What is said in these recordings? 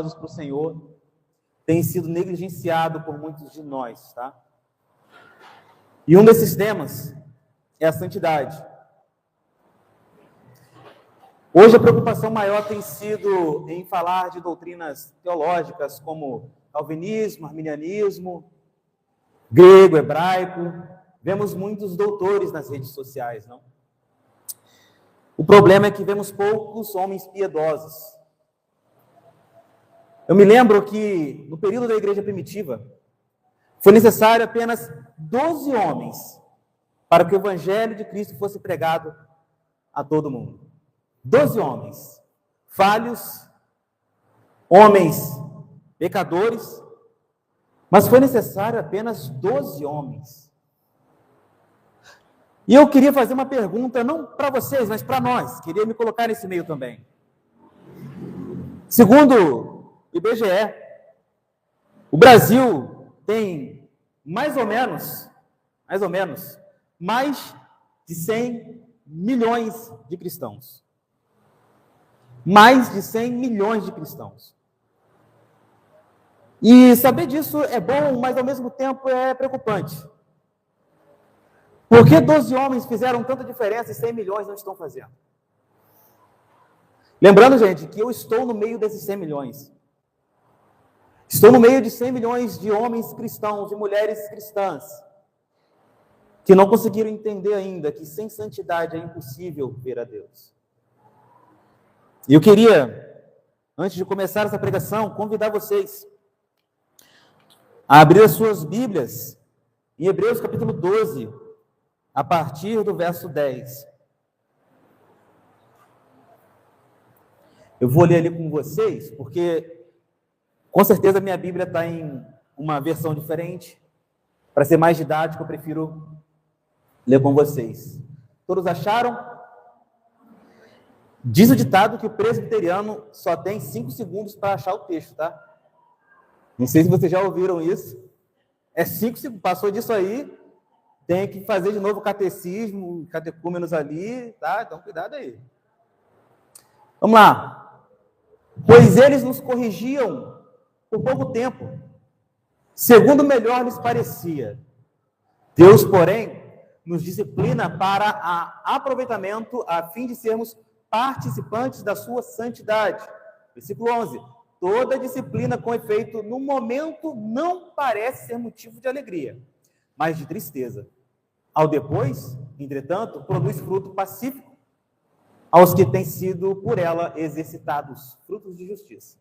para o Senhor tem sido negligenciado por muitos de nós, tá? E um desses temas é a santidade. Hoje a preocupação maior tem sido em falar de doutrinas teológicas como calvinismo, arminianismo, grego, hebraico. Vemos muitos doutores nas redes sociais, não? O problema é que vemos poucos homens piedosos. Eu me lembro que no período da igreja primitiva foi necessário apenas 12 homens para que o evangelho de Cristo fosse pregado a todo mundo. 12 homens, falhos, homens pecadores, mas foi necessário apenas 12 homens. E eu queria fazer uma pergunta, não para vocês, mas para nós, queria me colocar nesse meio também. Segundo o IBGE, o Brasil tem mais ou menos, mais de 100 milhões de cristãos. Mais de 100 milhões de cristãos. E saber disso é bom, mas ao mesmo tempo é preocupante. Por que 12 homens fizeram tanta diferença e 100 milhões não estão fazendo? Lembrando, gente, que eu estou no meio desses 100 milhões. Estou no meio de 100 milhões de homens cristãos e mulheres cristãs que não conseguiram entender ainda que sem santidade é impossível ver a Deus. E eu queria, antes de começar essa pregação, convidar vocês a abrir as suas Bíblias em Hebreus capítulo 12, a partir do verso 10. Eu vou ler ali com vocês, porque com certeza a minha Bíblia está em uma versão diferente. Para ser mais didático, eu prefiro ler com vocês. Todos acharam? Diz o ditado que o presbiteriano só tem 5 segundos para achar o texto, tá? Não sei se vocês já ouviram isso. É 5 segundos. Passou disso aí, tem que fazer de novo o catecismo, catecúmenos ali, tá? Então, cuidado aí. Vamos lá. Pois eles nos corrigiam por pouco tempo, segundo melhor lhes parecia. Deus, porém, nos disciplina para aproveitamento, a fim de sermos participantes da sua santidade. Versículo 11. Toda disciplina com efeito no momento não parece ser motivo de alegria, mas de tristeza. Ao depois, entretanto, produz fruto pacífico aos que têm sido por ela exercitados, frutos de justiça.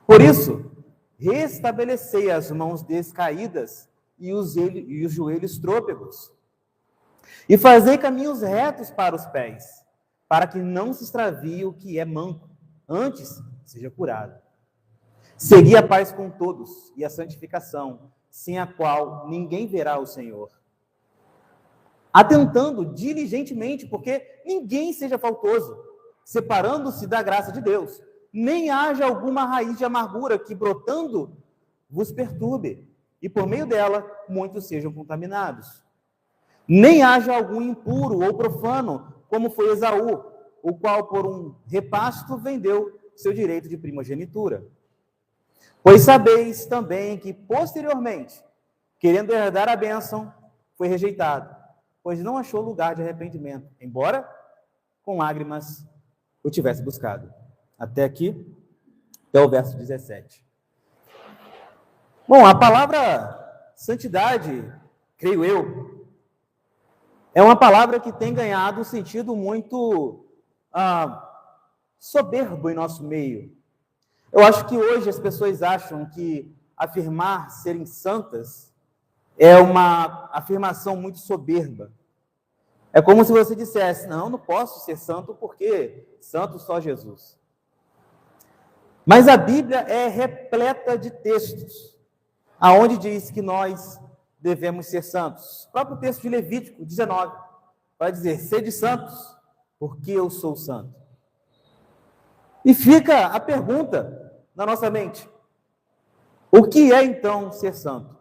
Por isso, restabelecei as mãos descaídas e os joelhos trôpegos, e fazei caminhos retos para os pés, para que não se extravie o que é manco, antes seja curado. Segui a paz com todos e a santificação, sem a qual ninguém verá o Senhor. Atentando diligentemente, porque ninguém seja faltoso, separando-se da graça de Deus, nem haja alguma raiz de amargura que, brotando, vos perturbe, e por meio dela muitos sejam contaminados. Nem haja algum impuro ou profano, como foi Esaú, o qual por um repasto vendeu seu direito de primogenitura. Pois sabeis também que posteriormente, querendo herdar a bênção, foi rejeitado, pois não achou lugar de arrependimento, embora com lágrimas o tivesse buscado. Até aqui, até o verso 17. Bom, a palavra santidade, creio eu, é uma palavra que tem ganhado um sentido muito soberbo em nosso meio. Eu acho que hoje as pessoas acham que afirmar serem santas é uma afirmação muito soberba. É como se você dissesse, não posso ser santo porque santo só Jesus. Mas a Bíblia é repleta de textos aonde diz que nós devemos ser santos. O próprio texto de Levítico 19 vai dizer, sede santos, porque eu sou santo. E fica a pergunta na nossa mente, o que é então ser santo?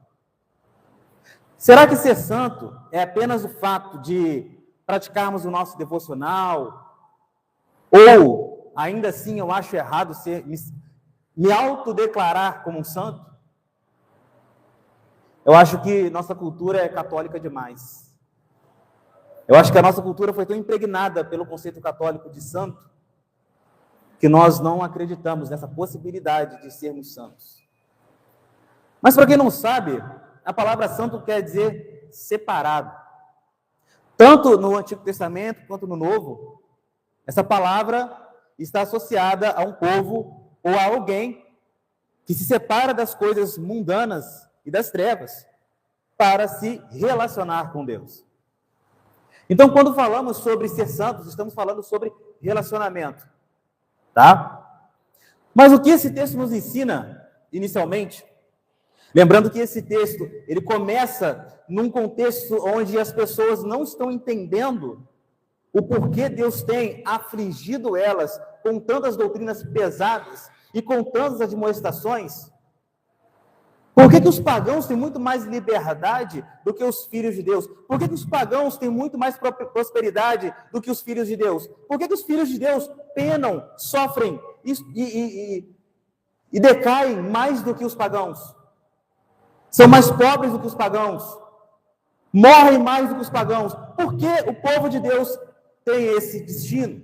Será que ser santo é apenas o fato de praticarmos o nosso devocional? Ou, ainda assim, eu acho errado me autodeclarar como um santo? Eu acho que nossa cultura é católica demais. Eu acho que a nossa cultura foi tão impregnada pelo conceito católico de santo, que nós não acreditamos nessa possibilidade de sermos santos. Mas para quem não sabe, a palavra santo quer dizer separado. Tanto no Antigo Testamento quanto no Novo, essa palavra está associada a um povo ou a alguém que se separa das coisas mundanas e das trevas para se relacionar com Deus. Então, quando falamos sobre ser santos, estamos falando sobre relacionamento, tá? Mas o que esse texto nos ensina, inicialmente? Lembrando que esse texto, ele começa num contexto onde as pessoas não estão entendendo o porquê Deus tem afligido elas com tantas doutrinas pesadas e com tantas admoestações. Por que os pagãos têm muito mais liberdade do que os filhos de Deus? Por que os pagãos têm muito mais prosperidade do que os filhos de Deus? Por que os filhos de Deus penam, sofrem e decaem mais do que os pagãos? São mais pobres do que os pagãos. Morrem mais do que os pagãos. Por que o povo de Deus tem esse destino?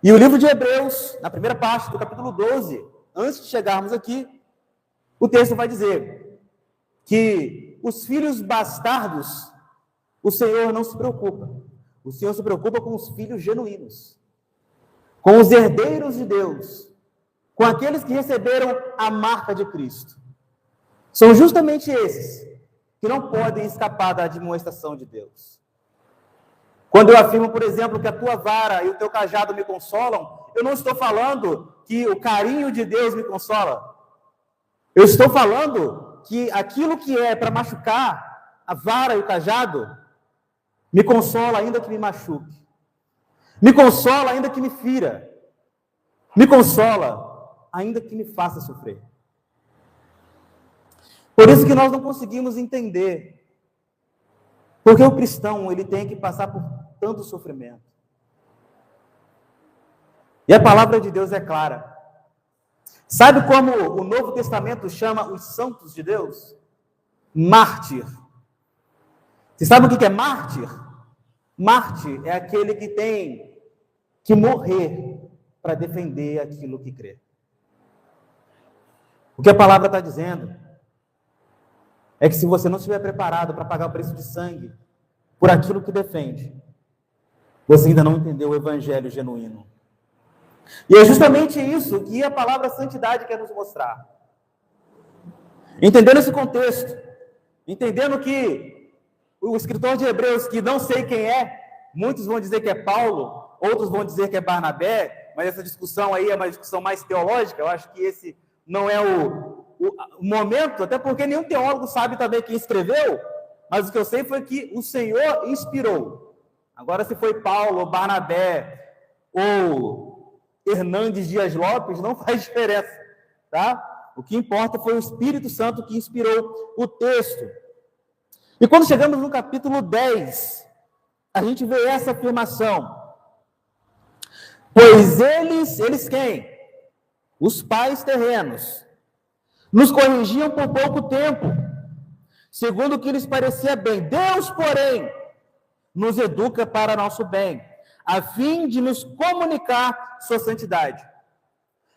E o livro de Hebreus, na primeira parte do capítulo 12, antes de chegarmos aqui, o texto vai dizer que os filhos bastardos, o Senhor não se preocupa. O Senhor se preocupa com os filhos genuínos, com os herdeiros de Deus, com aqueles que receberam a marca de Cristo. São justamente esses que não podem escapar da admoestação de Deus. Quando eu afirmo, por exemplo, que a tua vara e o teu cajado me consolam, eu não estou falando que o carinho de Deus me consola. Eu estou falando que aquilo que é para machucar, a vara e o cajado, me consola ainda que me machuque. Me consola ainda que me fira. Me consola ainda que me faça sofrer. Por isso que nós não conseguimos entender porque o cristão ele tem que passar por tanto sofrimento. E a palavra de Deus é clara. Sabe como o Novo Testamento chama os santos de Deus? Mártir. Você sabe o que é mártir? Mártir é aquele que tem que morrer para defender aquilo que crê. O que a palavra está dizendo é que se você não estiver preparado para pagar o preço de sangue por aquilo que defende, você ainda não entendeu o evangelho genuíno. E é justamente isso que a palavra santidade quer nos mostrar. Entendendo esse contexto, entendendo que o escritor de Hebreus, que não sei quem é, muitos vão dizer que é Paulo, outros vão dizer que é Barnabé, mas essa discussão aí é uma discussão mais teológica, eu acho que esse não é o momento, até porque nenhum teólogo sabe também quem escreveu, mas o que eu sei foi que o Senhor inspirou. Agora, se foi Paulo, Barnabé, ou Hernandes Dias Lopes, não faz diferença, tá? O que importa foi o Espírito Santo que inspirou o texto. E quando chegamos no capítulo 10, a gente vê essa afirmação. Pois eles quem? Os pais terrenos nos corrigiam por pouco tempo, segundo o que lhes parecia bem. Deus, porém, nos educa para nosso bem, a fim de nos comunicar sua santidade.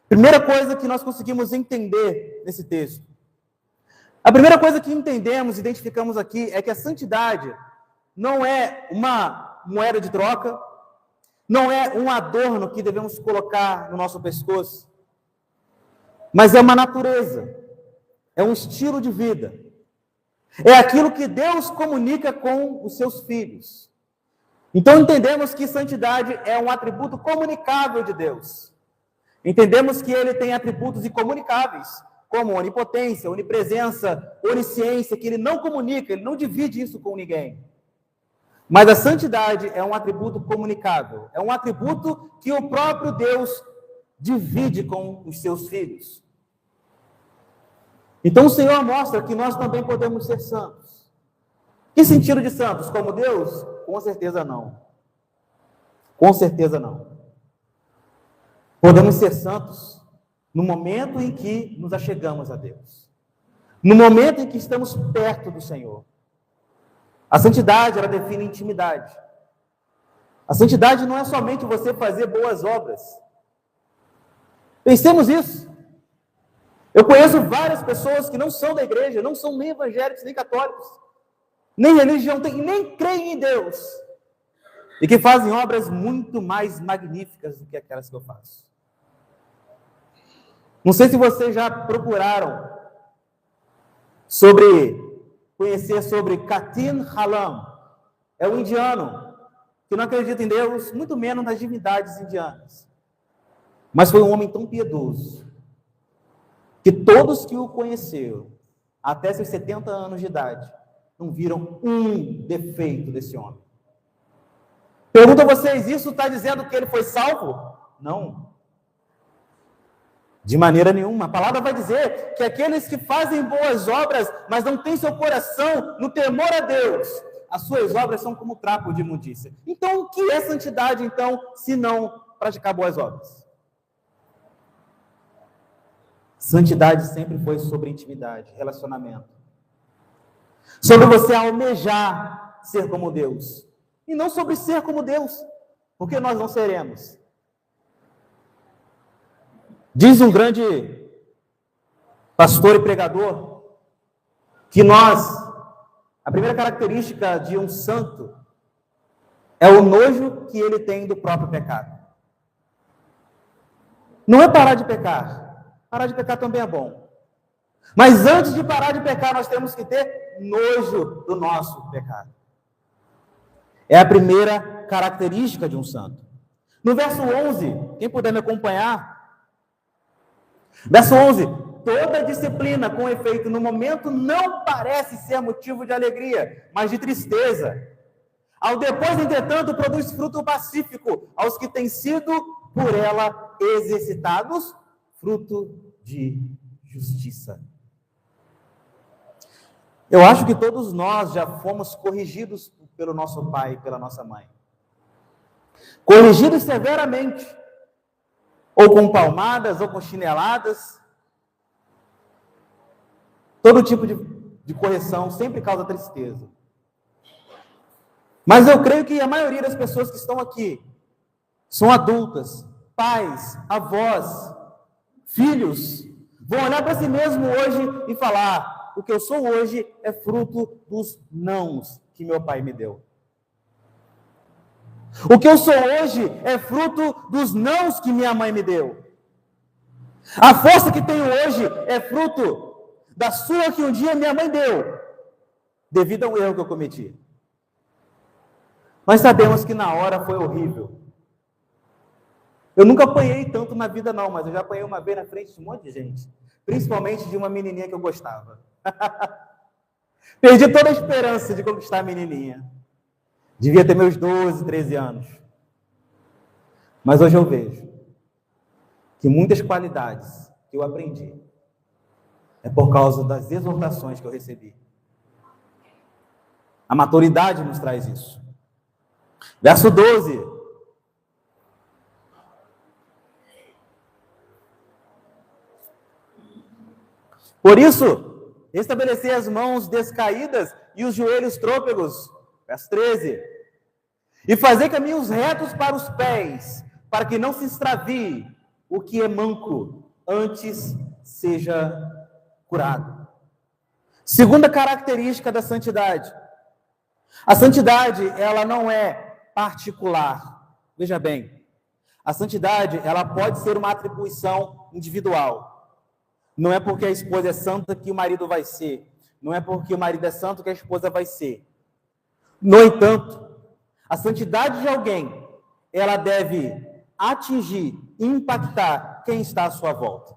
Primeira coisa que nós conseguimos entender nesse texto. A primeira coisa que entendemos, identificamos aqui, é que a santidade não é uma moeda de troca, não é um adorno que devemos colocar no nosso pescoço, mas é uma natureza, é um estilo de vida. É aquilo que Deus comunica com os seus filhos. Então entendemos que santidade é um atributo comunicável de Deus. Entendemos que ele tem atributos incomunicáveis, como onipotência, onipresença, onisciência, que ele não comunica, ele não divide isso com ninguém. Mas a santidade é um atributo comunicável, é um atributo que o próprio Deus divide com os seus filhos. Então o Senhor mostra que nós também podemos ser santos. Que sentido de santos? Como Deus? Com certeza não. Com certeza não. Podemos ser santos no momento em que nos achegamos a Deus, no momento em que estamos perto do Senhor. A santidade, ela define intimidade. A santidade não é somente você fazer boas obras. Pensemos isso. Eu conheço várias pessoas que não são da igreja, não são nem evangélicos, nem católicos, nem religião, nem creem em Deus, e que fazem obras muito mais magníficas do que aquelas que eu faço. Não sei se vocês já procuraram conhecer sobre Katin Halam. É um indiano que não acredita em Deus, muito menos nas divindades indianas. Mas foi um homem tão piedoso que todos que o conheceram, até seus 70 anos de idade, não viram um defeito desse homem. Pergunto a vocês, isso está dizendo que ele foi salvo? Não. De maneira nenhuma. A palavra vai dizer que aqueles que fazem boas obras, mas não têm seu coração no temor a Deus, as suas obras são como trapo de imundícia. Então, o que é santidade, então, se não praticar boas obras? Santidade sempre foi sobre intimidade, relacionamento. Sobre você almejar ser como Deus. E não sobre ser como Deus, porque nós não seremos. Diz um grande pastor e pregador que a primeira característica de um santo é o nojo que ele tem do próprio pecado. Não é parar de pecar. Parar de pecar também é bom. Mas antes de parar de pecar, nós temos que ter nojo do nosso pecado. É a primeira característica de um santo. No verso 11, quem puder me acompanhar, verso 11, toda disciplina com efeito no momento não parece ser motivo de alegria, mas de tristeza. Ao depois, entretanto, produz fruto pacífico aos que têm sido por ela exercitados, fruto de justiça. Eu acho que todos nós já fomos corrigidos pelo nosso pai e pela nossa mãe. Corrigidos severamente, ou com palmadas, ou com chineladas. Todo tipo de correção sempre causa tristeza. Mas eu creio que a maioria das pessoas que estão aqui são adultas, pais, avós, filhos, vão olhar para si mesmo hoje e falar: o que eu sou hoje é fruto dos nãos que meu pai me deu. O que eu sou hoje é fruto dos nãos que minha mãe me deu. A força que tenho hoje é fruto da surra que um dia minha mãe deu, devido a um erro que eu cometi. Nós sabemos que na hora foi horrível. Eu nunca apanhei tanto na vida não, mas eu já apanhei uma vez na frente de um monte de gente, principalmente de uma menininha que eu gostava. Perdi toda a esperança de conquistar a menininha. Devia ter meus 12, 13 anos. Mas hoje eu vejo que muitas qualidades que eu aprendi é por causa das exortações que eu recebi. A maturidade nos traz isso. Verso 12. Por isso, estabelecer as mãos descaídas e os joelhos trôpegos. Verso 13. E fazer caminhos retos para os pés, para que não se extravie o que é manco, antes seja curado. Segunda característica da santidade. A santidade, ela não é particular. Veja bem, a santidade, ela pode ser uma atribuição individual. Não é porque a esposa é santa que o marido vai ser. Não é porque o marido é santo que a esposa vai ser. No entanto, a santidade de alguém, ela deve atingir, impactar quem está à sua volta.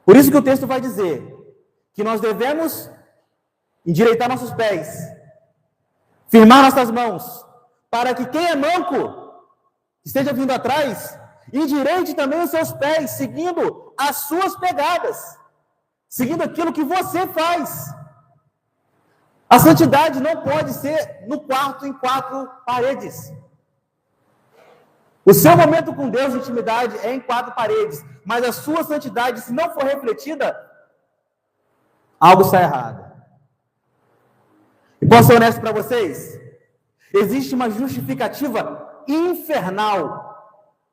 Por isso que o texto vai dizer que nós devemos endireitar nossos pés, firmar nossas mãos, para que quem é manco esteja vindo atrás, endireite também os seus pés, seguindo as suas pegadas, seguindo aquilo que você faz. A santidade não pode ser no quarto em quatro paredes. O seu momento com Deus de intimidade é em quatro paredes, mas a sua santidade, se não for refletida, algo está errado. E posso ser honesto para vocês? Existe uma justificativa infernal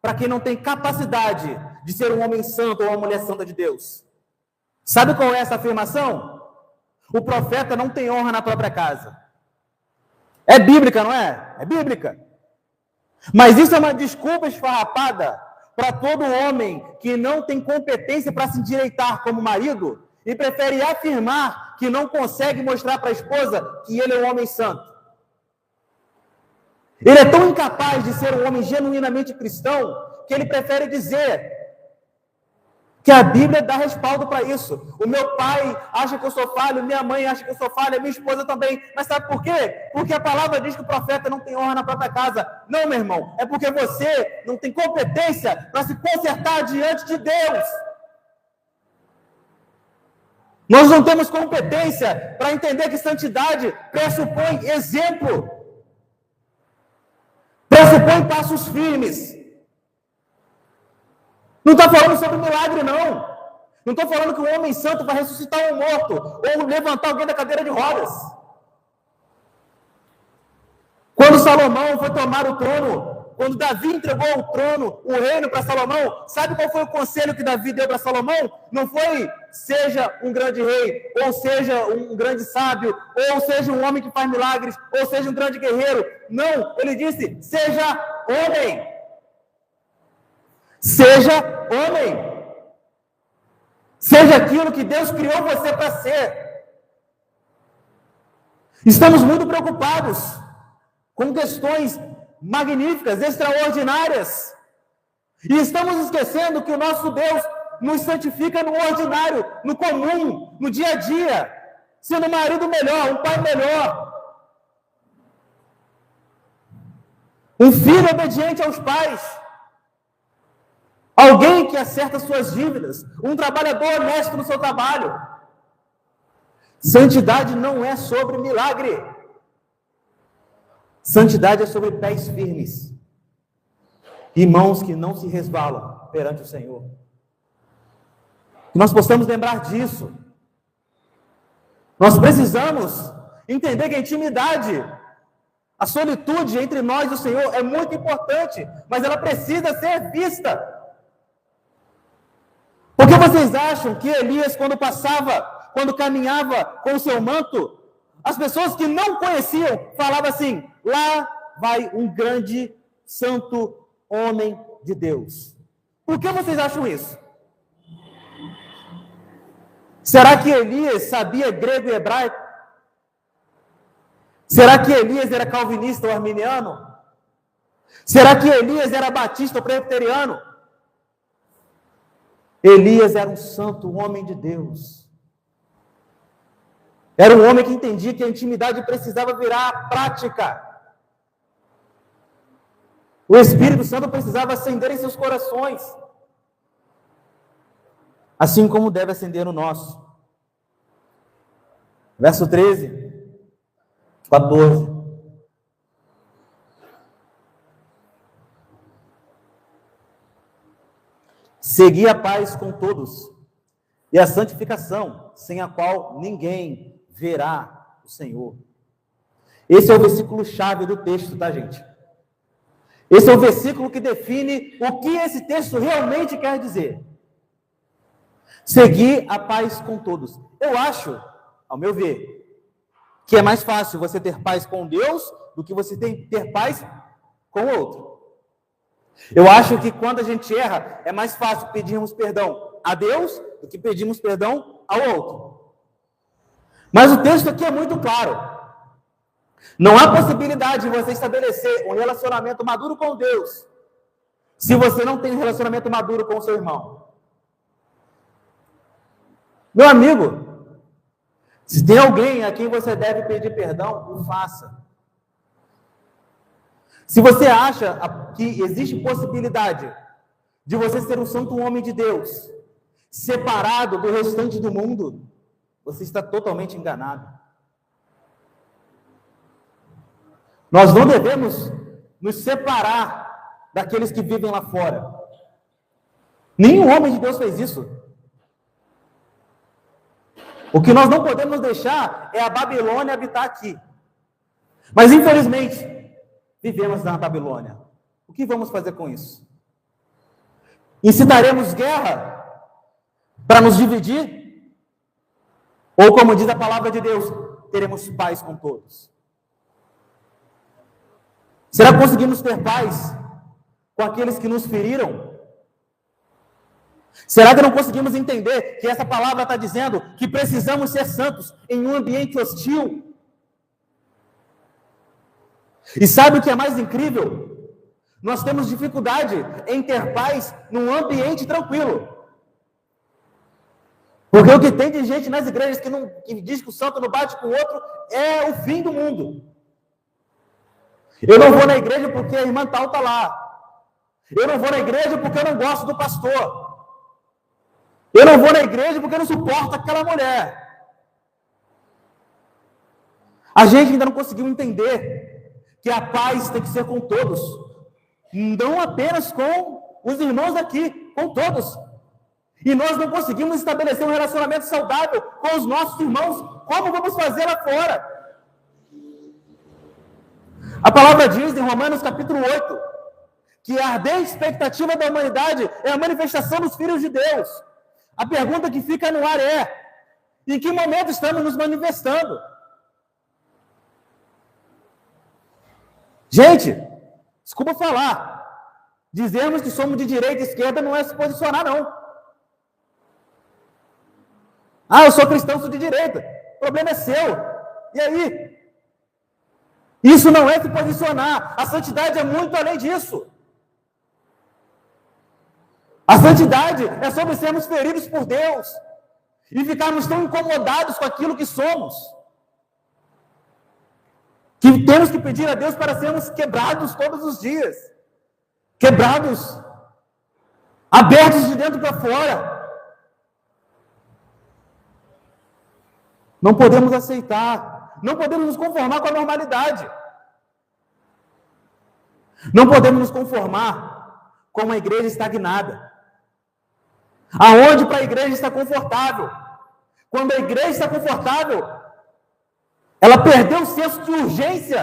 para quem não tem capacidade de ser um homem santo ou uma mulher santa de Deus. Sabe qual é essa afirmação? O profeta não tem honra na própria casa. É bíblica, não é? É bíblica. Mas isso é uma desculpa esfarrapada para todo homem que não tem competência para se endireitar como marido e prefere afirmar que não consegue mostrar para a esposa que ele é um homem santo. Ele é tão incapaz de ser um homem genuinamente cristão que ele prefere dizer que a Bíblia dá respaldo para isso. O meu pai acha que eu sou falho, minha mãe acha que eu sou falho, a minha esposa também. Mas sabe por quê? Porque a palavra diz que o profeta não tem honra na própria casa. Não, meu irmão, é porque você não tem competência para se consertar diante de Deus. Nós não temos competência para entender que santidade pressupõe exemplo, pressupõe passos firmes. Não está falando sobre milagre, não. Não estou falando que um homem santo vai ressuscitar um morto ou levantar alguém da cadeira de rodas. Quando Salomão foi tomar o trono, quando Davi entregou o trono, o reino para Salomão, sabe qual foi o conselho que Davi deu para Salomão? Não foi, seja um grande rei, ou seja um grande sábio, ou seja um homem que faz milagres, ou seja um grande guerreiro. Não, ele disse, seja homem. Seja homem. Seja aquilo que Deus criou você para ser. Estamos muito preocupados com questões magníficas, extraordinárias. E estamos esquecendo que o nosso Deus nos santifica no ordinário, no comum, no dia a dia, sendo um marido melhor, um pai melhor, um filho obediente aos pais, alguém que acerta suas dívidas, um trabalhador honesto no seu trabalho. Santidade não é sobre milagre. Santidade é sobre pés firmes e mãos que não se resvalam perante o Senhor. Que nós possamos lembrar disso. Nós precisamos entender que a intimidade, a solitude entre nós e o Senhor é muito importante, mas ela precisa ser vista. Por que vocês acham que Elias, quando caminhava com o seu manto, as pessoas que não conheciam falavam assim, lá vai um grande santo homem de Deus? Por que vocês acham isso? Será que Elias sabia grego e hebraico? Será que Elias era calvinista ou arminiano? Será que Elias era batista ou presbiteriano? Elias era um santo homem de Deus. Era um homem que entendia que a intimidade precisava virar prática. O Espírito Santo precisava acender em seus corações, assim como deve acender no nosso. Verso 13, 14. Segui a paz com todos e a santificação, sem a qual ninguém verá o Senhor. Esse é o versículo chave do texto, tá, gente? Esse é o versículo que define o que esse texto realmente quer dizer. Seguir a paz com todos. Eu acho, ao meu ver, que é mais fácil você ter paz com Deus do que você ter paz com o outro. Eu acho que quando a gente erra, é mais fácil pedirmos perdão a Deus do que pedirmos perdão ao outro. Mas o texto aqui é muito claro. Não há possibilidade de você estabelecer um relacionamento maduro com Deus se você não tem um relacionamento maduro com o seu irmão. Meu amigo, se tem alguém a quem você deve pedir perdão, o faça. Se você acha que existe possibilidade de você ser um santo homem de Deus, separado do restante do mundo, você está totalmente enganado. Nós não devemos nos separar daqueles que vivem lá fora. Nenhum homem de Deus fez isso. O que nós não podemos deixar é a Babilônia habitar aqui. Mas, infelizmente, vivemos na Babilônia. O que vamos fazer com isso? Incitaremos guerra para nos dividir? Ou, como diz a palavra de Deus, teremos paz com todos? Será que conseguimos ter paz com aqueles que nos feriram? Será que não conseguimos entender que essa palavra está dizendo que precisamos ser santos em um ambiente hostil? E sabe o que é mais incrível? Nós temos dificuldade em ter paz num ambiente tranquilo. Porque o que tem de gente nas igrejas que diz que o santo não bate com o outro é o fim do mundo. Eu não vou na igreja porque a irmã tal está lá. Eu não vou na igreja porque eu não gosto do pastor. Eu não vou na igreja porque eu não suporto aquela mulher. A gente ainda não conseguiu entender que a paz tem que ser com todos. Não apenas com os irmãos aqui, com todos. E nós não conseguimos estabelecer um relacionamento saudável com os nossos irmãos. Como vamos fazer lá fora? A palavra diz em Romanos capítulo 8, que a ardente expectativa da humanidade é a manifestação dos filhos de Deus. A pergunta que fica no ar é: em que momento estamos nos manifestando? Gente, desculpa falar, dizermos que somos de direita e esquerda não é se posicionar, não. Ah, eu sou cristão, sou de direita. O problema é seu. E aí? Isso não é se posicionar. A santidade é muito além disso. A santidade é sobre sermos feridos por Deus e ficarmos tão incomodados com aquilo que somos, que temos que pedir a Deus para sermos quebrados todos os dias. Quebrados, abertos de dentro para fora. Não podemos aceitar, não podemos nos conformar com a normalidade. Não podemos nos conformar com uma igreja estagnada. Aonde para a igreja está confortável. Quando a igreja está confortável, ela perdeu o senso de urgência.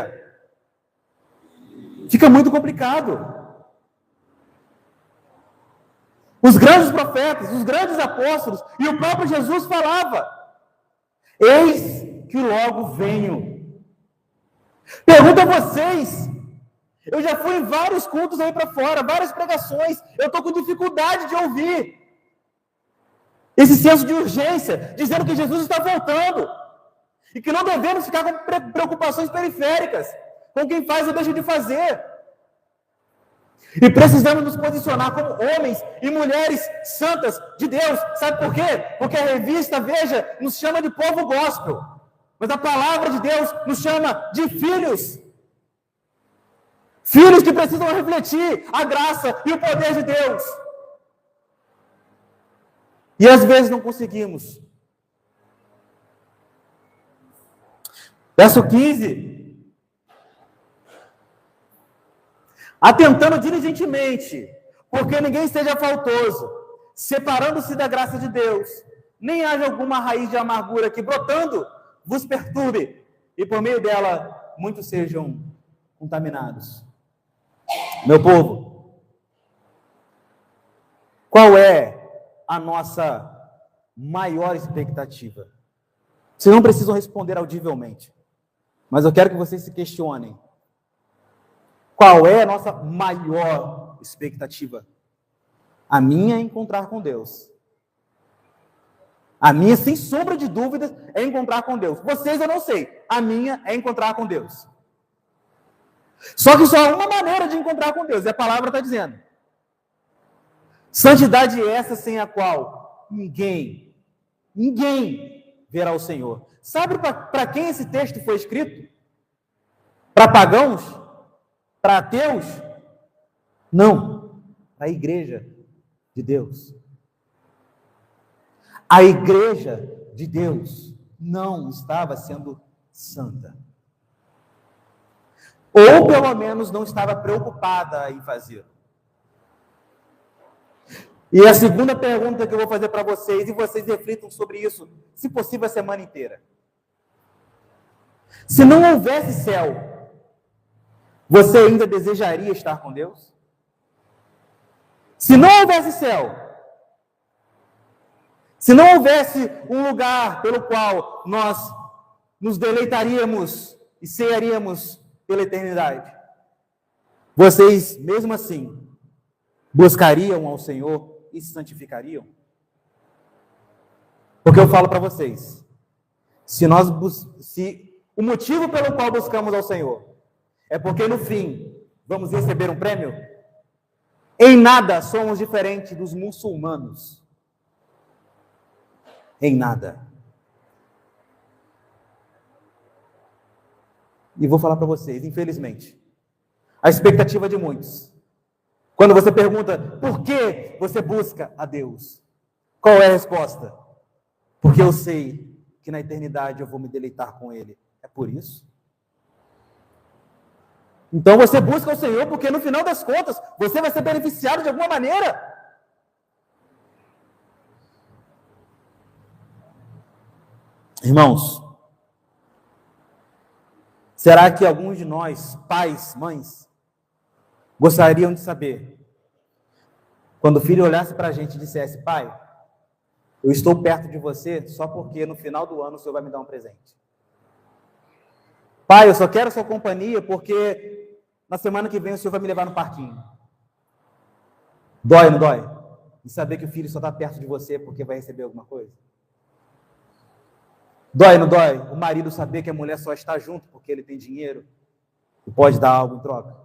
Fica muito complicado. Os grandes profetas, os grandes apóstolos e o próprio Jesus falava: eis que logo venho. Pergunto a vocês, eu já fui em vários cultos aí para fora, várias pregações, eu estou com dificuldade de ouvir esse senso de urgência, dizendo que Jesus está voltando, e que não devemos ficar com preocupações periféricas, com quem faz ou deixa de fazer. E precisamos nos posicionar como homens e mulheres santas de Deus. Sabe por quê? Porque a revista Veja nos chama de povo gospel, mas a palavra de Deus nos chama de filhos. Filhos que precisam refletir a graça e o poder de Deus. E às vezes não conseguimos. Verso 15. Atentando diligentemente, porque ninguém seja faltoso, separando-se da graça de Deus, nem haja alguma raiz de amargura que, brotando, vos perturbe, e por meio dela muitos sejam contaminados. Meu povo, qual é a nossa maior expectativa? Vocês não precisam responder audivelmente, mas eu quero que vocês se questionem. Qual é a nossa maior expectativa? A minha é encontrar com Deus. A minha, sem sombra de dúvidas, é encontrar com Deus. Vocês eu não sei. A minha é encontrar com Deus. Só que só há uma maneira de encontrar com Deus, e a palavra está dizendo. Santidade é essa sem a qual ninguém verá o Senhor. Sabe para quem esse texto foi escrito? Para pagãos? Para ateus? Não. Para a igreja de Deus. A igreja de Deus não estava sendo santa. Ou pelo menos não estava preocupada em fazer. E a segunda pergunta que eu vou fazer para vocês, e vocês reflitam sobre isso, se possível a semana inteira. Se não houvesse céu, você ainda desejaria estar com Deus? Se não houvesse céu, se não houvesse um lugar pelo qual nós nos deleitaríamos e cearíamos pela eternidade, vocês, mesmo assim, buscariam ao Senhor e se santificariam? Porque eu falo para vocês, se o motivo pelo qual buscamos ao Senhor é porque no fim vamos receber um prêmio, em nada somos diferentes dos muçulmanos. Em nada. E vou falar para vocês, infelizmente, a expectativa de muitos, quando você pergunta por que você busca a Deus, qual é a resposta? Porque eu sei que na eternidade eu vou me deleitar com Ele. É por isso? Então você busca o Senhor porque no final das contas você vai ser beneficiado de alguma maneira. Irmãos, será que alguns de nós, pais, mães, gostariam de saber, quando o filho olhasse para a gente e dissesse: pai, eu estou perto de você só porque no final do ano o Senhor vai me dar um presente. Pai, eu só quero a sua companhia porque na semana que vem o Senhor vai me levar no parquinho. Dói ou não dói? E saber que o filho só está perto de você porque vai receber alguma coisa? Dói ou não dói? O marido saber que a mulher só está junto porque ele tem dinheiro e pode dar algo em troca?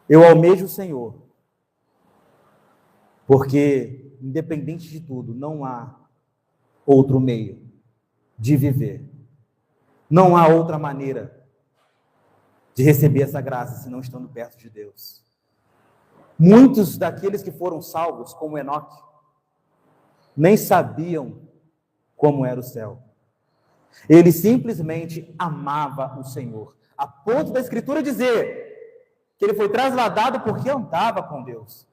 Eu almejo o Senhor, porque, independente de tudo, não há outro meio de viver. Não há outra maneira de receber essa graça, senão estando perto de Deus. Muitos daqueles que foram salvos, como Enoque, nem sabiam como era o céu. Ele simplesmente amava o Senhor, a ponto da Escritura dizer que ele foi trasladado porque andava com Deus.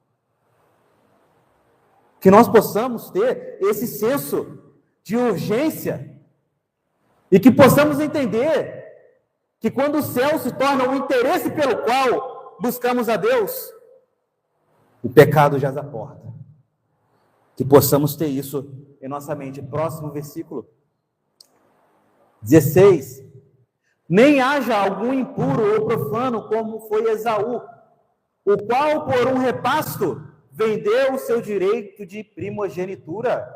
Que nós possamos ter esse senso de urgência e que possamos entender que quando o céu se torna o interesse pelo qual buscamos a Deus, o pecado jaz à porta. Que possamos ter isso em nossa mente. Próximo versículo 16. Nem haja algum impuro ou profano como foi Esaú, o qual por um repasto vendeu o seu direito de primogenitura.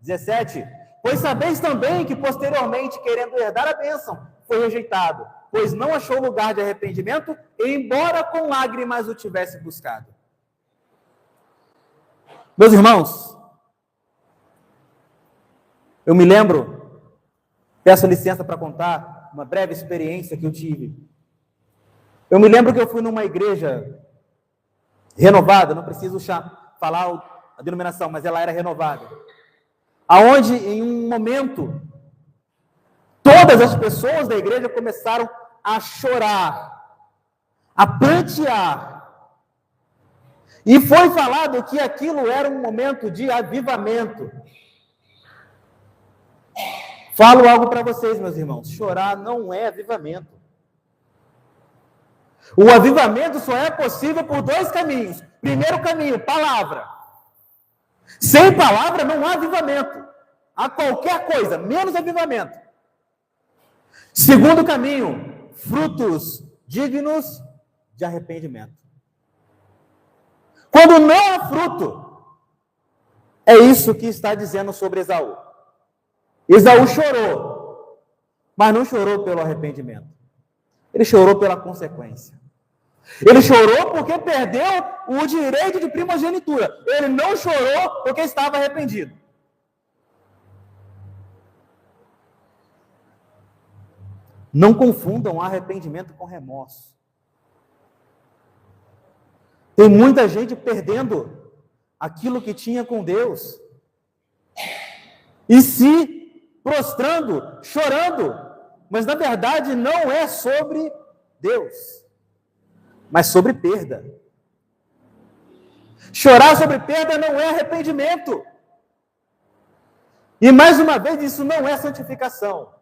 17. Pois sabeis também que posteriormente, querendo herdar a bênção, foi rejeitado, pois não achou lugar de arrependimento, embora com lágrimas o tivesse buscado. Meus irmãos, eu me lembro, peço licença para contar uma breve experiência que eu tive. Eu me lembro que eu fui numa igreja renovada, não preciso falar a denominação, mas ela era renovada. Aonde, em um momento, todas as pessoas da igreja começaram a chorar, a prantear. E foi falado que aquilo era um momento de avivamento. Falo algo para vocês, meus irmãos. Chorar não é avivamento. O avivamento só é possível por dois caminhos. Primeiro caminho, palavra. Sem palavra não há avivamento. Há qualquer coisa, menos avivamento. Segundo caminho, frutos dignos de arrependimento. Quando não há fruto, é isso que está dizendo sobre Esaú. Esaú chorou, mas não chorou pelo arrependimento. Ele chorou pela consequência. Ele chorou porque perdeu o direito de primogenitura. Ele não chorou porque estava arrependido. Não confundam arrependimento com remorso. Tem muita gente perdendo aquilo que tinha com Deus e se prostrando, chorando, mas na verdade não é sobre Deus, mas sobre perda. Chorar sobre perda não é arrependimento. E mais uma vez, isso não é santificação.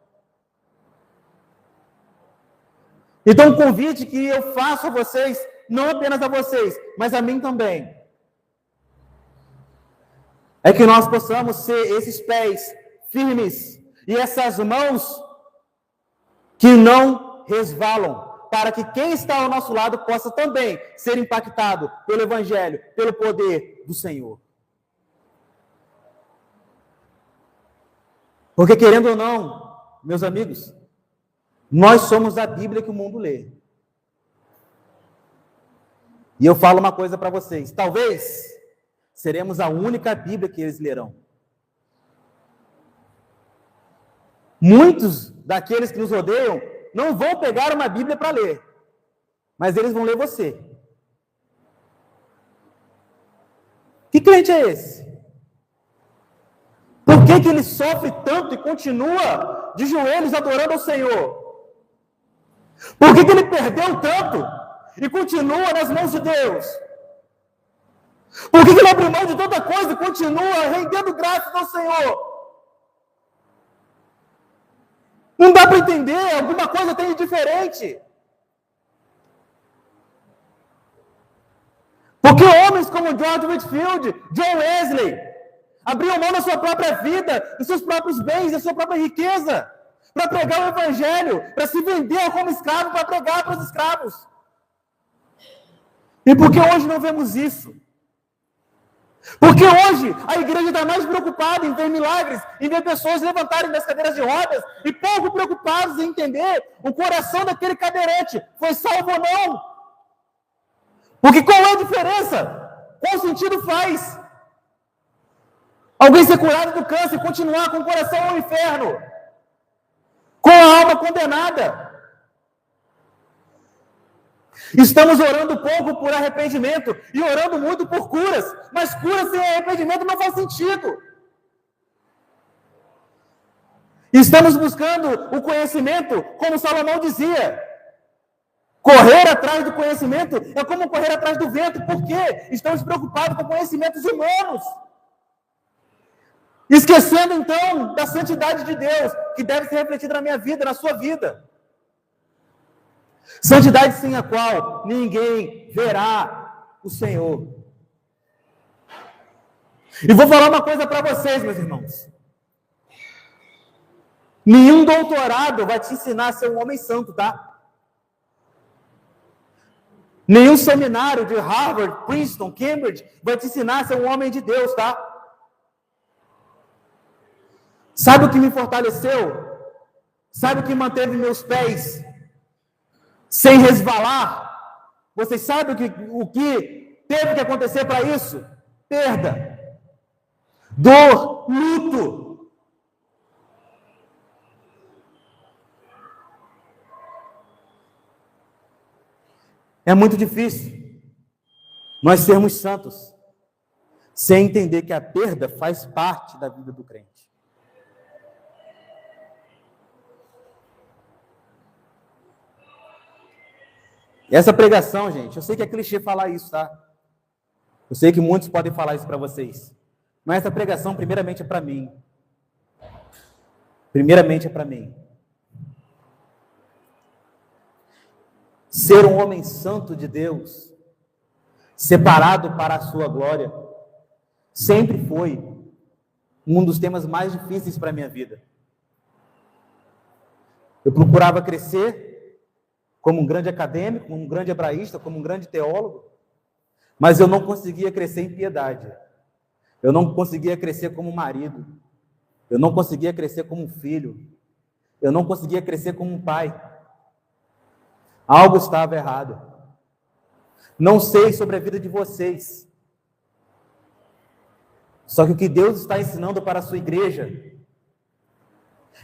Então, o convite que eu faço a vocês, não apenas a vocês, mas a mim também, é que nós possamos ser esses pés firmes e essas mãos que não resvalam, para que quem está ao nosso lado possa também ser impactado pelo Evangelho, pelo poder do Senhor. Porque, querendo ou não, meus amigos, nós somos a Bíblia que o mundo lê. E eu falo uma coisa para vocês, talvez seremos a única Bíblia que eles lerão. Muitos daqueles que nos rodeiam não vão pegar uma Bíblia para ler, mas eles vão ler você. Que crente é esse? Por que ele sofre tanto e continua de joelhos adorando ao Senhor? Por que ele perdeu tanto e continua nas mãos de Deus? Por que ele abre mão de tanta coisa e continua rendendo graças ao Senhor? Não dá para entender, alguma coisa tem de diferente. Porque homens como George Whitefield, John Wesley, abriam mão da sua própria vida, dos seus próprios bens, da sua própria riqueza, para pregar o Evangelho, para se vender como escravo, para pregar para os escravos. E por que hoje não vemos isso? Porque hoje a igreja está mais preocupada em ver milagres, em ver pessoas levantarem das cadeiras de rodas, e pouco preocupados em entender o coração daquele cadeirante, foi salvo ou não? Porque qual é a diferença? Qual sentido faz? Alguém ser curado do câncer e continuar com o coração ao inferno, com a alma condenada. Estamos orando pouco por arrependimento e orando muito por curas, mas cura sem arrependimento não faz sentido. Estamos buscando o conhecimento, como Salomão dizia. Correr atrás do conhecimento é como correr atrás do vento, porque estamos preocupados com conhecimentos humanos. Esquecendo, então, da santidade de Deus, que deve ser refletida na minha vida, na sua vida. Santidade sem a qual ninguém verá o Senhor. E vou falar uma coisa para vocês, meus irmãos. Nenhum doutorado vai te ensinar a ser um homem santo, tá? Nenhum seminário de Harvard, Princeton, Cambridge vai te ensinar a ser um homem de Deus, tá? Sabe o que me fortaleceu? Sabe o que manteve meus pés sem resvalar? Vocês sabem o que teve que acontecer para isso? Perda, dor, luto. É muito difícil nós sermos santos sem entender que a perda faz parte da vida do crente. E essa pregação, gente, eu sei que é clichê falar isso, tá? Eu sei que muitos podem falar isso para vocês. Mas essa pregação, primeiramente, é para mim. Primeiramente é para mim. Ser um homem santo de Deus, separado para a sua glória, sempre foi um dos temas mais difíceis para a minha vida. Eu procurava crescer como um grande acadêmico, como um grande hebraísta, como um grande teólogo, mas eu não conseguia crescer em piedade. Eu não conseguia crescer como marido. Eu não conseguia crescer como um filho. Eu não conseguia crescer como um pai. Algo estava errado. Não sei sobre a vida de vocês. Só que o que Deus está ensinando para a sua igreja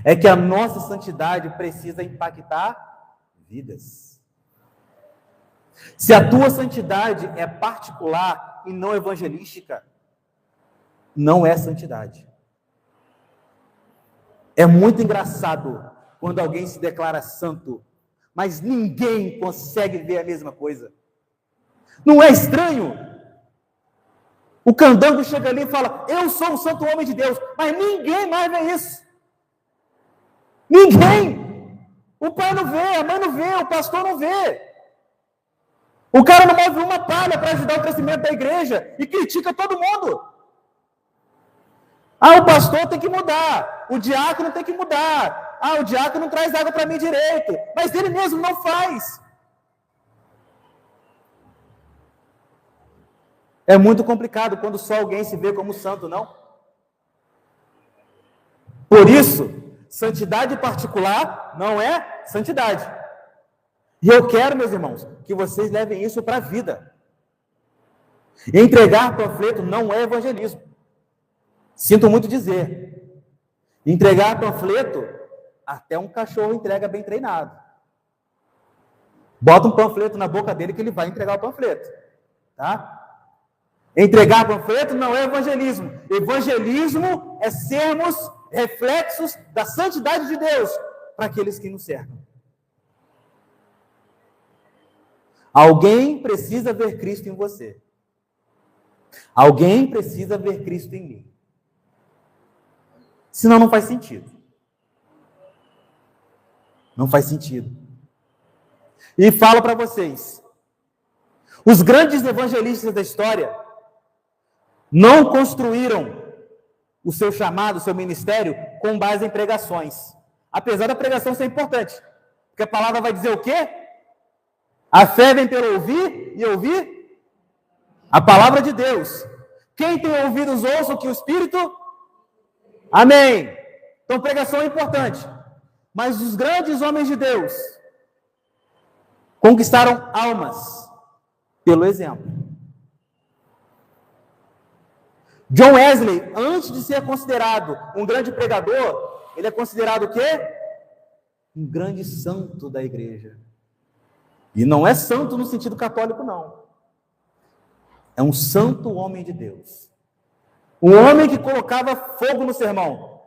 é que a nossa santidade precisa impactar vidas. Se a tua santidade é particular e não evangelística, não é santidade. É muito engraçado quando alguém se declara santo, mas ninguém consegue ver a mesma coisa. Não é estranho? O candango chega ali e fala, eu sou um santo homem de Deus, mas ninguém mais vê isso. Ninguém! O pai não vê, a mãe não vê, o pastor não vê. O cara não move uma palha para ajudar o crescimento da igreja e critica todo mundo. Ah, o pastor tem que mudar, o diácono tem que mudar. Ah, o diácono não traz água para mim direito, mas ele mesmo não faz. É muito complicado quando só alguém se vê como santo, não? Por isso, santidade particular não é santidade. E eu quero, meus irmãos, que vocês levem isso para a vida. Entregar panfleto não é evangelismo. Sinto muito dizer. Entregar panfleto, até um cachorro entrega bem treinado. Bota um panfleto na boca dele que ele vai entregar o panfleto. Tá? Entregar panfleto não é evangelismo. Evangelismo é sermos reflexos da santidade de Deus para aqueles que nos cercam. Alguém precisa ver Cristo em você. Alguém precisa ver Cristo em mim. Senão não faz sentido. Não faz sentido. E falo para vocês, os grandes evangelistas da história não construíram o seu chamado, o seu ministério, com base em pregações. Apesar da pregação ser importante. Porque a palavra vai dizer o quê? A fé vem pelo ouvir e ouvir a palavra de Deus. Quem tem ouvidos, ouça o que o Espírito... Amém. Então, pregação é importante. Mas os grandes homens de Deus conquistaram almas pelo exemplo. John Wesley, antes de ser considerado um grande pregador, ele é considerado o quê? Um grande santo da igreja. E não é santo no sentido católico, não. É um santo homem de Deus. Um homem que colocava fogo no sermão.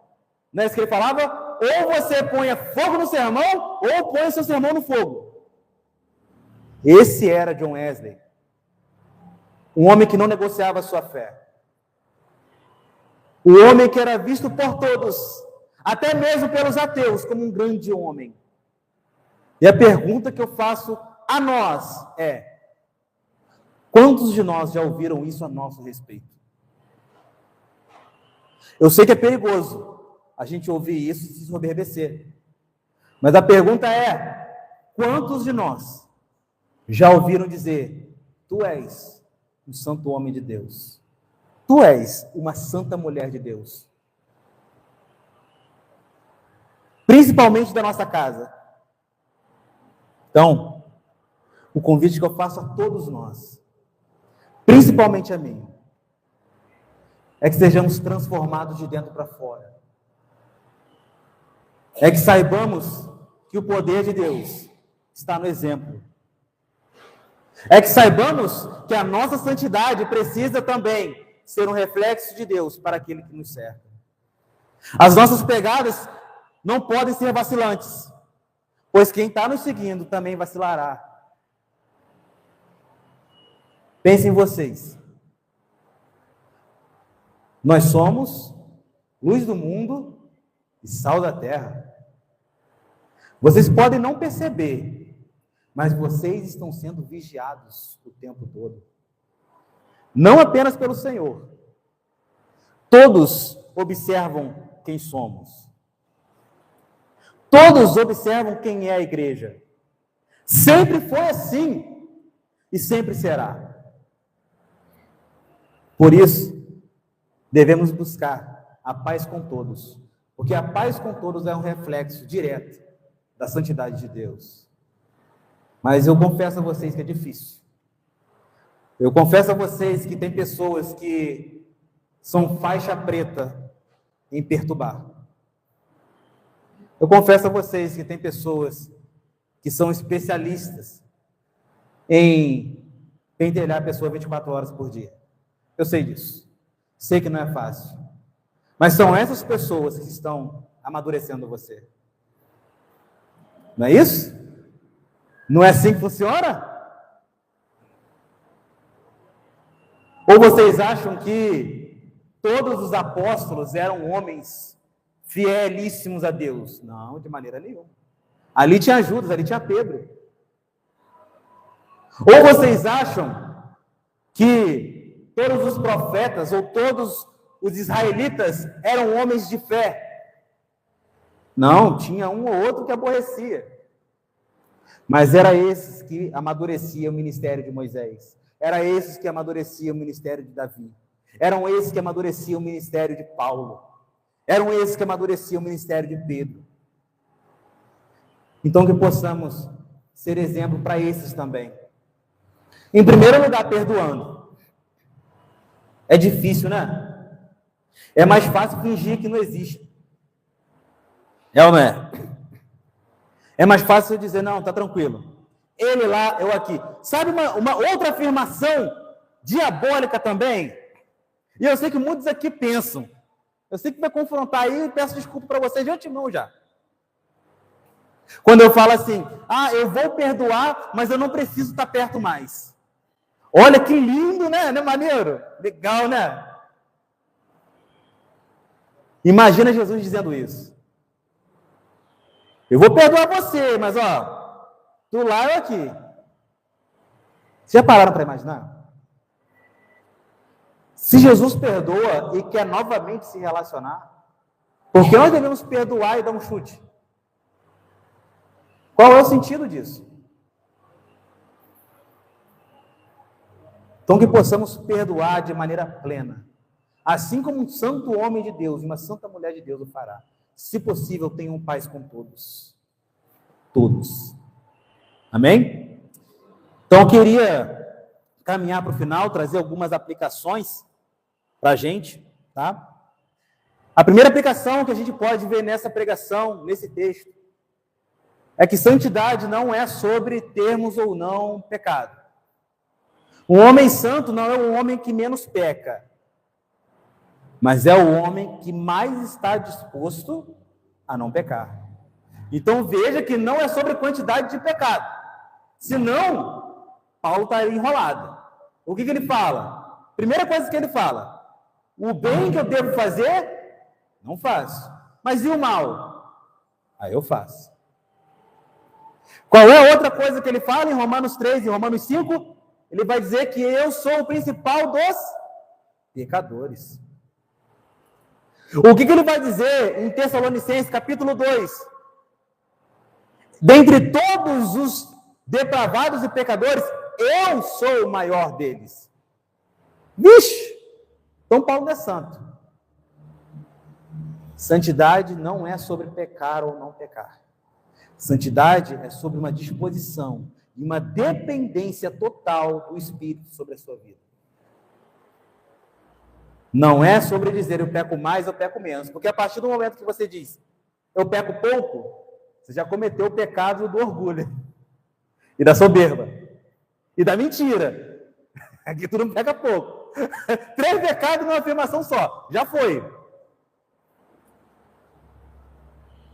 Não é isso que ele falava? Ou você ponha fogo no sermão, ou põe seu sermão no fogo. Esse era John Wesley. Um homem que não negociava a sua fé. O homem que era visto por todos, até mesmo pelos ateus, como um grande homem. E a pergunta que eu faço a nós é: quantos de nós já ouviram isso a nosso respeito? Eu sei que é perigoso a gente ouvir isso e se soberbecer. Mas a pergunta é: quantos de nós já ouviram dizer: tu és um santo homem de Deus? Tu és uma santa mulher de Deus? Principalmente da nossa casa. Então, o convite que eu faço a todos nós, principalmente a mim, é que sejamos transformados de dentro para fora. É que saibamos que o poder de Deus está no exemplo. É que saibamos que a nossa santidade precisa também ser um reflexo de Deus para aquele que nos cerca. As nossas pegadas não podem ser vacilantes, pois quem está nos seguindo também vacilará. Pensem em vocês. Nós somos luz do mundo e sal da terra. Vocês podem não perceber, mas vocês estão sendo vigiados o tempo todo. Não apenas pelo Senhor. Todos observam quem somos. Todos observam quem é a igreja. Sempre foi assim e sempre será. Por isso, devemos buscar a paz com todos, porque a paz com todos é um reflexo direto da santidade de Deus. Mas eu confesso a vocês que é difícil. Eu confesso a vocês que tem pessoas que são faixa preta em perturbar. Eu confesso a vocês que tem pessoas que são especialistas em pentelhar a pessoa 24 horas por dia. Eu sei disso. Sei que não é fácil. Mas são essas pessoas que estão amadurecendo você. Não é isso? Não é assim que funciona? Ou vocês acham que todos os apóstolos eram homens fielíssimos a Deus? Não, de maneira nenhuma. Ali tinha Judas, ali tinha Pedro. Ou vocês acham que todos os profetas ou todos os israelitas eram homens de fé? Não, tinha um ou outro que aborrecia. Mas era esses que amadureciam o ministério de Moisés. Era esses que amadureciam o ministério de Davi. Eram esses que amadureciam o ministério de Paulo. Eram esses que amadureciam o ministério de Pedro. Então que possamos ser exemplo para esses também. Em primeiro lugar, perdoando. É difícil, né? É mais fácil fingir que não existe. É ou não é? É mais fácil dizer, não, tá tranquilo. Ele lá, eu aqui. Sabe uma outra afirmação diabólica também? E eu sei que muitos aqui pensam. Eu sei que vai confrontar aí e peço desculpa para vocês de antemão já. Quando eu falo assim, eu vou perdoar, mas eu não preciso estar perto mais. Olha que lindo, né? Não é maneiro? Legal, né? Imagina Jesus dizendo isso. Eu vou perdoar você, mas do lá eu aqui. Vocês já pararam para imaginar? Se Jesus perdoa e quer novamente se relacionar, por que nós devemos perdoar e dar um chute? Qual é o sentido disso? Então que possamos perdoar de maneira plena. Assim como um santo homem de Deus e uma santa mulher de Deus o fará. Se possível, tenham paz com todos. Todos. Amém? Então eu queria caminhar para o final, trazer algumas aplicações para a gente, tá? A primeira aplicação que a gente pode ver nessa pregação, nesse texto, é que santidade não é sobre termos ou não pecado. Um homem santo não é um homem que menos peca, mas é o homem que mais está disposto a não pecar. Então veja que não é sobre quantidade de pecado. Senão, Paulo estaria enrolado. O que ele fala? Primeira coisa que ele fala: o bem que eu devo fazer, não faço. Mas e o mal? Aí eu faço. Qual é a outra coisa que ele fala em Romanos 3 e Romanos 5? Ele vai dizer que eu sou o principal dos pecadores. O que ele vai dizer em Tessalonicenses, capítulo 2? Dentre todos os depravados e pecadores, eu sou o maior deles. Vixe! Então Paulo não é santo. Santidade não é sobre pecar ou não pecar. Santidade é sobre uma disposição e uma dependência total do Espírito sobre a sua vida. Não é sobre dizer eu peco mais ou peco menos, porque a partir do momento que você diz eu peco pouco, você já cometeu o pecado do orgulho e da soberba e da mentira. Aqui tu não pega pouco. 3 pecados numa afirmação só, já foi.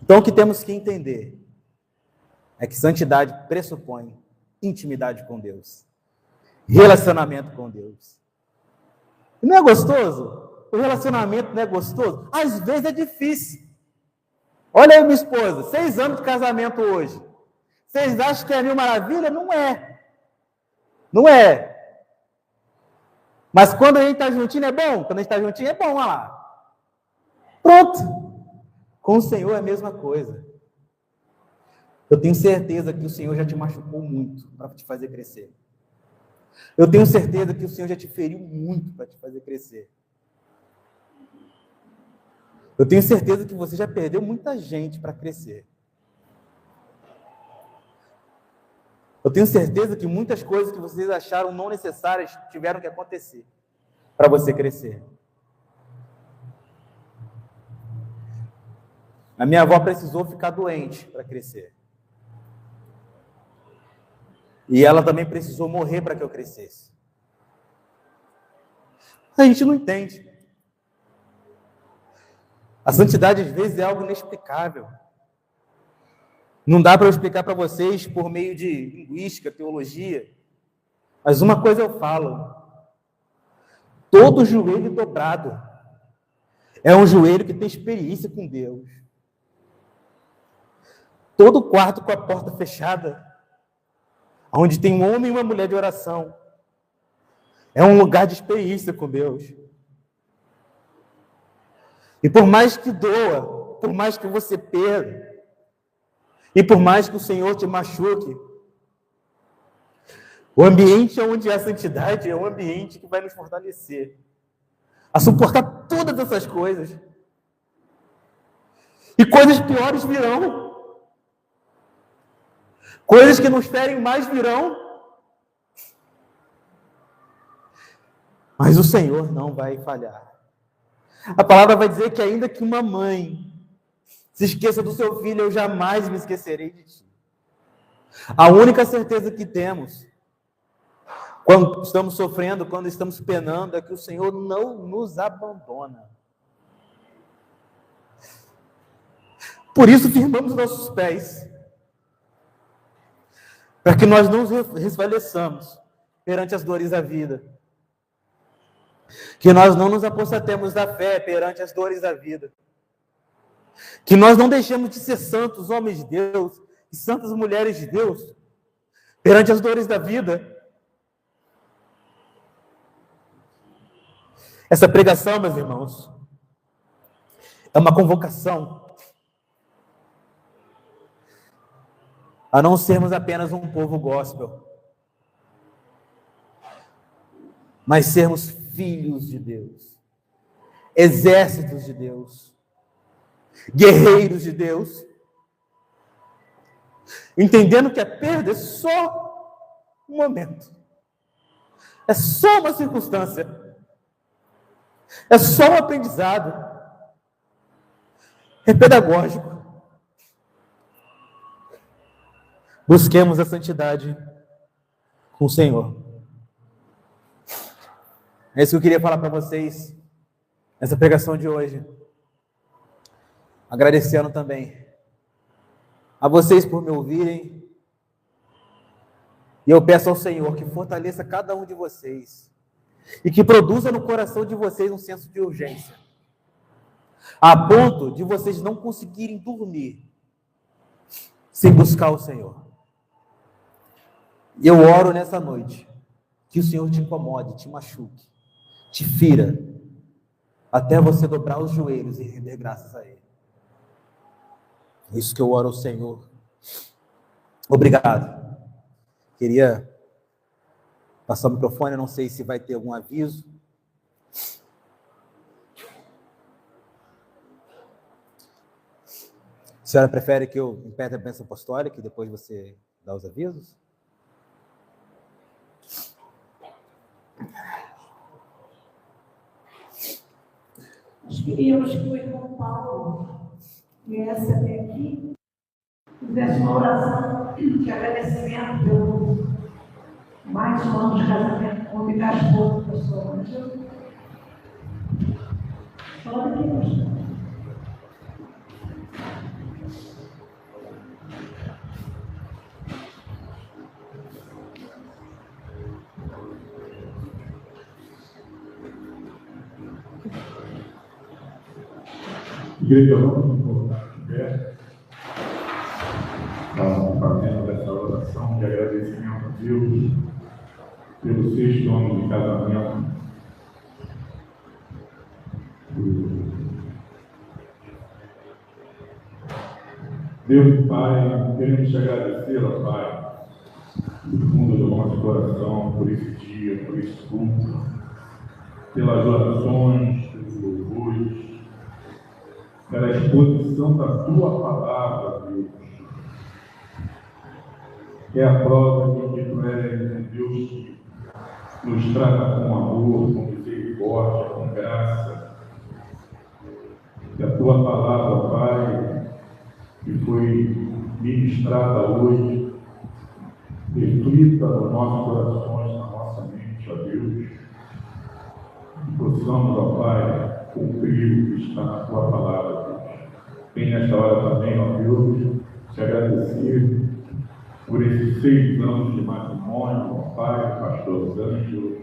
Então o que temos que entender é que santidade pressupõe intimidade com Deus, relacionamento com Deus. Não é gostoso? O relacionamento não é gostoso? Às vezes é difícil. Olha aí minha esposa, 6 anos de casamento hoje. Vocês acham que é mil maravilha? Não é. Não é. Mas quando a gente está juntinho é bom? Quando a gente está juntinho é bom, olha lá. Pronto. Com o Senhor é a mesma coisa. Eu tenho certeza que o Senhor já te machucou muito para te fazer crescer. Eu tenho certeza que o Senhor já te feriu muito para te fazer crescer. Eu tenho certeza que você já perdeu muita gente para crescer. Eu tenho certeza que muitas coisas que vocês acharam não necessárias tiveram que acontecer para você crescer. A minha avó precisou ficar doente para crescer. E ela também precisou morrer para que eu crescesse. A gente não entende. A santidade, às vezes, é algo inexplicável. Não dá para eu explicar para vocês por meio de linguística, teologia, mas uma coisa eu falo: todo joelho dobrado é um joelho que tem experiência com Deus. Todo quarto com a porta fechada, onde tem um homem e uma mulher de oração, é um lugar de experiência com Deus. E por mais que doa, por mais que você perda, e por mais que o Senhor te machuque, o ambiente onde há santidade é um ambiente que vai nos fortalecer a suportar todas essas coisas. E coisas piores virão. Coisas que nos ferem mais virão. Mas o Senhor não vai falhar. A palavra vai dizer que ainda que uma mãe se esqueça do seu filho, eu jamais me esquecerei de ti. A única certeza que temos, quando estamos sofrendo, quando estamos penando, é que o Senhor não nos abandona. Por isso, firmamos nossos pés, para que nós não desfaleçamos perante as dores da vida, que nós não nos apostatemos da fé perante as dores da vida, que nós não deixemos de ser santos homens de Deus e santas mulheres de Deus perante as dores da vida. Essa pregação, meus irmãos, é uma convocação a não sermos apenas um povo gospel, mas sermos filhos de Deus, exércitos de Deus, guerreiros de Deus, entendendo que a perda é só um momento, é só uma circunstância, é só um aprendizado, é pedagógico. Busquemos a santidade com o Senhor. É isso que eu queria falar para vocês nessa pregação de hoje. Agradecendo também a vocês por me ouvirem. E eu peço ao Senhor que fortaleça cada um de vocês e que produza no coração de vocês um senso de urgência, a ponto de vocês não conseguirem dormir sem buscar o Senhor. E eu oro nessa noite que o Senhor te incomode, te machuque, te fira, até você dobrar os joelhos e render graças a Ele. É isso que eu oro ao Senhor. Obrigado. Queria passar o microfone, eu não sei se vai ter algum aviso. A senhora prefere que eu impede a bênção apostólica e depois você dá os avisos? Nós queríamos que o irmão Paulo viesse até aqui, fizesse uma oração de agradecimento pelo mais um ano de casamento, convidar as poucas pessoas. Fala aqui, pastor. Igreja, vamos nos colocar de pé, fazendo dessa oração de agradecimento a Deus pelo 6º ano de casamento. Deus Pai, queremos te agradecer, ó Pai, do fundo do nosso coração, por esse dia, por esse culto, pelas orações, pelos louvores, pela exposição da Tua Palavra, Deus, que é a prova de que Tu és um Deus que nos trata com amor, com misericórdia, com graça. Que a Tua Palavra, Pai, que foi ministrada hoje, reflita nos nossos corações, na nossa mente, ó Deus, que possamos, ó Pai, cumprir o que está na Tua Palavra, Deus. Vem nesta hora também, ó Deus, te agradecer por esses 6 anos de matrimônio, ó Pai, pastor Ângelo,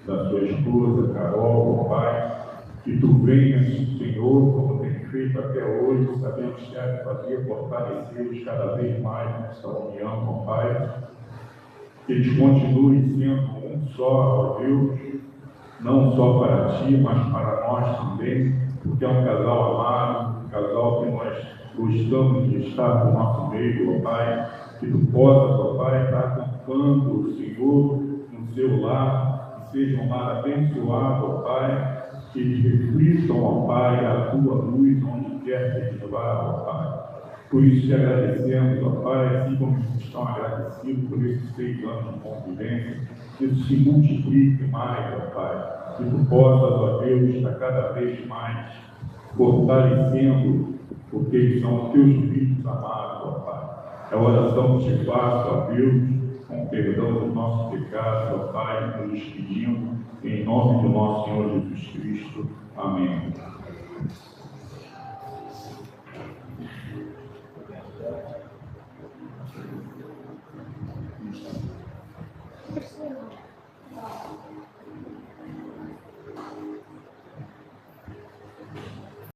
da sua esposa, Carol, ó Pai, que tu venhas, Senhor, como tem feito até hoje, sabemos que há de fazer fortalecê-los cada vez mais nessa união, ó Pai, que eles continuem sendo um só, ó Deus, não só para ti, mas para nós também, porque é um casal amado, um casal que nós gostamos de estar no nosso meio, ó Pai, que tu possas, ó Pai, estar acampando o Senhor no seu lar, que seja um lar abençoado, ó Pai, que eles reflitam, ó Pai, a tua luz onde quer que eles vá, ó Pai. Por isso te agradecemos, ó Pai, assim como eles estão agradecidos por esses 6 anos de convivência, que isso se multiplique mais, ó Pai, que tu possas, ó Deus, estar cada vez mais fortalecendo, porque eles são os teus filhos amados, ó Pai. É a oração que te faço, ó Deus, com o perdão dos nossos pecados, ó Pai, nos despedindo, em nome do nosso Senhor Jesus Cristo. Amém.